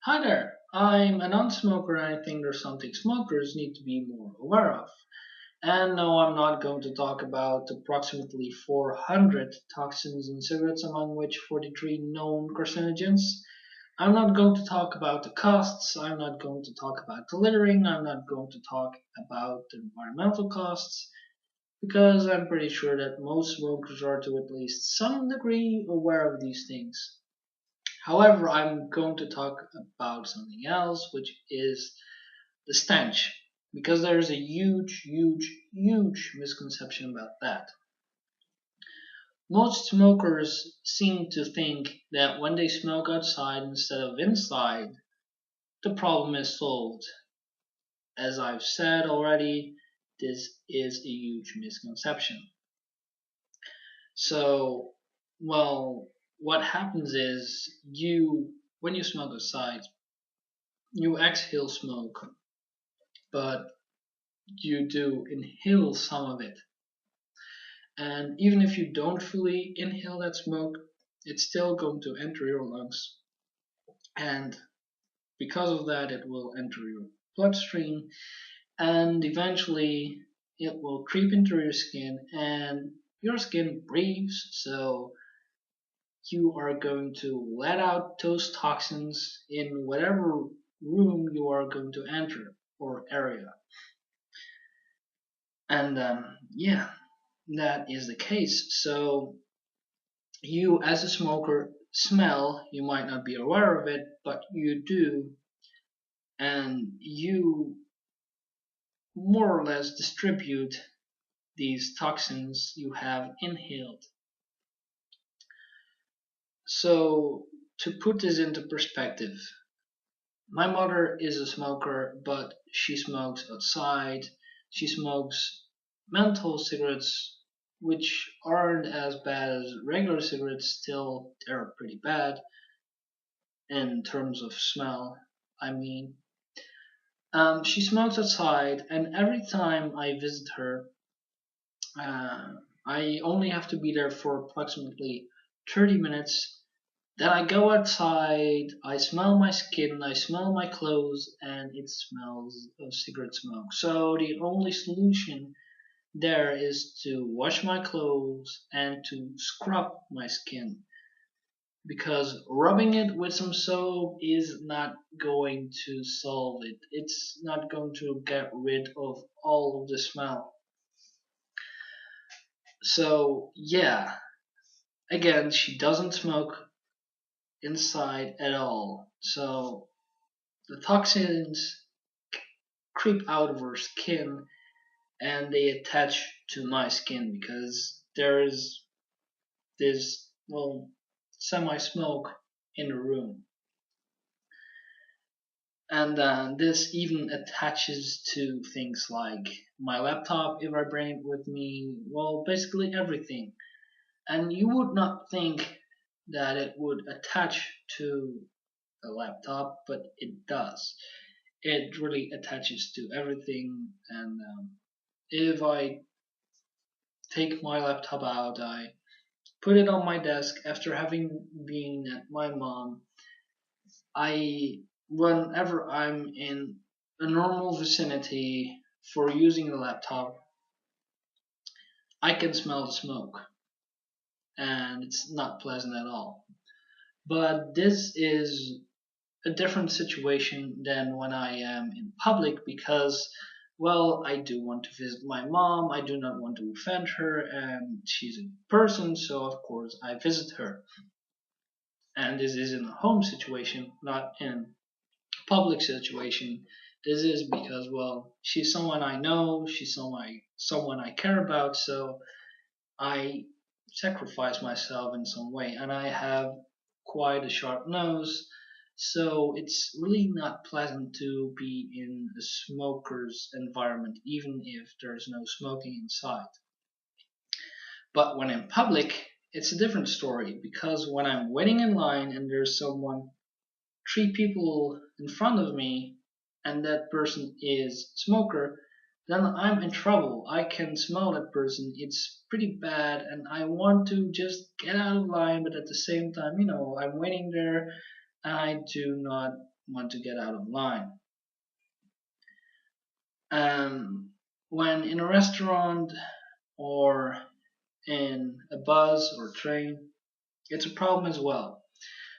Hi there, I'm a non-smoker and I think there's something smokers need to be more aware of. And no, I'm not going to talk about approximately 400 toxins in cigarettes, among which 43 known carcinogens. I'm not going to talk about the costs, I'm not going to talk about the littering, I'm not going to talk about the environmental costs, because I'm pretty sure that most smokers are to at least some degree aware of these things. However, I'm going to talk about something else, which is the stench, because there is a huge misconception about that. Most smokers seem to think that when they smoke outside instead of inside, the problem is solved. As I've said already, this is a huge misconception. So, well, what happens is when you smoke outside, you exhale smoke, but you do inhale some of it. And even if you don't fully inhale that smoke, it's still going to enter your lungs. And because of that, it will enter your bloodstream and eventually it will creep into your skin and your skin breathes. So you are going to let out those toxins in whatever room you are going to enter or area. And yeah, that is the case. So you, as a smoker, smell. You might not be aware of it, but you do, and you more or less distribute these toxins you have inhaled. So, to put this into perspective, my mother is a smoker, but she smokes outside. She smokes menthol cigarettes, which aren't as bad as regular cigarettes, still, they're pretty bad in terms of smell. I mean, she smokes outside, and every time I visit her, uh, I only have to be there for approximately 30 minutes. Then I go outside, I smell my skin, I smell my clothes, and it smells of cigarette smoke. So the only solution there is to wash my clothes and to scrub my skin, because rubbing it with some soap is not going to solve it. It's not going to get rid of all of the smell. So, yeah, again, she doesn't smoke inside at all. So, the toxins creep out of her skin and they attach to my skin because there is this, well, semi smoke in the room. And this even attaches to things like my laptop if I bring it with me, well, basically everything. And you would not think that it would attach to a laptop, but it does. It really attaches to everything. And if I take my laptop out, I put it on my desk after having been at my mom. I, whenever I'm in a normal vicinity for using the laptop, I can smell the smoke, and it's not pleasant at all. But this is a different situation than when I am in public because, well, I do want to visit my mom. I do not want to offend her, and she's a person, so of course I visit her. And this is in a home situation, not in public situation. This is because, well, she's someone I know, she's someone I care about, so I sacrifice myself in some way, and I have quite a sharp nose, so it's really not pleasant to be in a smoker's environment, even if there's no smoking inside. But when in public, it's a different story because when I'm waiting in line and there's someone, three people in front of me, and that person is smoker, then I'm in trouble. I can smell that person. It's pretty bad, and I want to just get out of line, but at the same time, I'm waiting there, and I do not. want to get out of line. When in a restaurant or in a bus or train, it's a problem as well.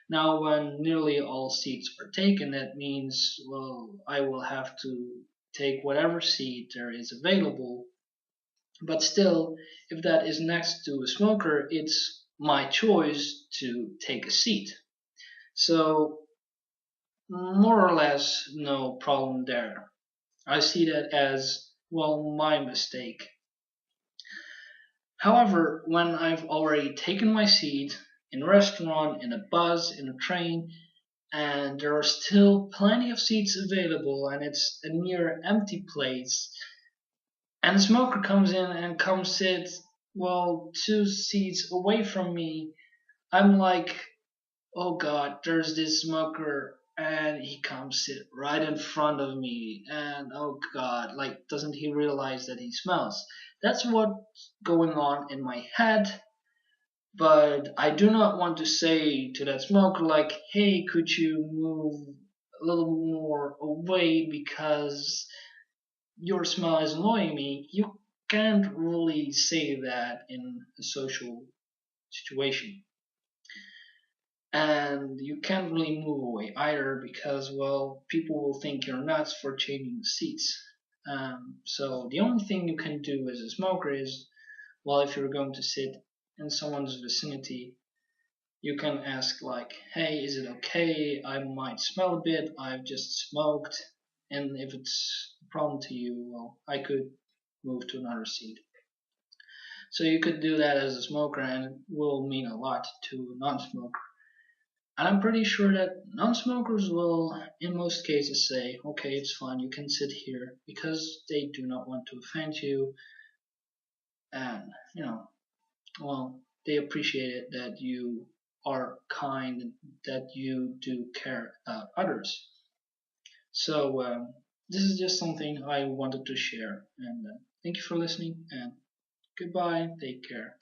Now, when nearly all seats are taken, that means, well, I will have to take whatever seat there is available. But still, if that is next to a smoker, it's my choice to take a seat. So, more or less, no problem there. I see that as, well, my mistake. However, when I've already taken my seat in a restaurant, in a bus, in a train, and there are still plenty of seats available, and it's a near empty place, and a smoker comes in and comes sit, well, 2 seats away from me, I'm like, oh god, there's this smoker and he comes sit right in front of me, and oh god, like, doesn't he realize that he smells? That's what's going on in my head. But I do not want to say to that smoker, like, hey, could you move a little more away because your smell is annoying me. You can't really say that in a social situation. And you can't really move away either because, well, people will think you're nuts for changing seats. So the only thing you can do as a smoker is, well, if you're going to sit in someone's vicinity, you can ask, like, hey, is it okay? I might smell a bit. I've just smoked. And if it's a problem to you, well, I could move to another seat. So you could do that as a smoker, and it will mean a lot to a non-smoker. And I'm pretty sure that non-smokers will, in most cases, say, okay, it's fine, you can sit here, because they do not want to offend you, and, well, they appreciate it that you are kind, and that you do care about others. So, this is just something I wanted to share, and thank you for listening, and goodbye, take care.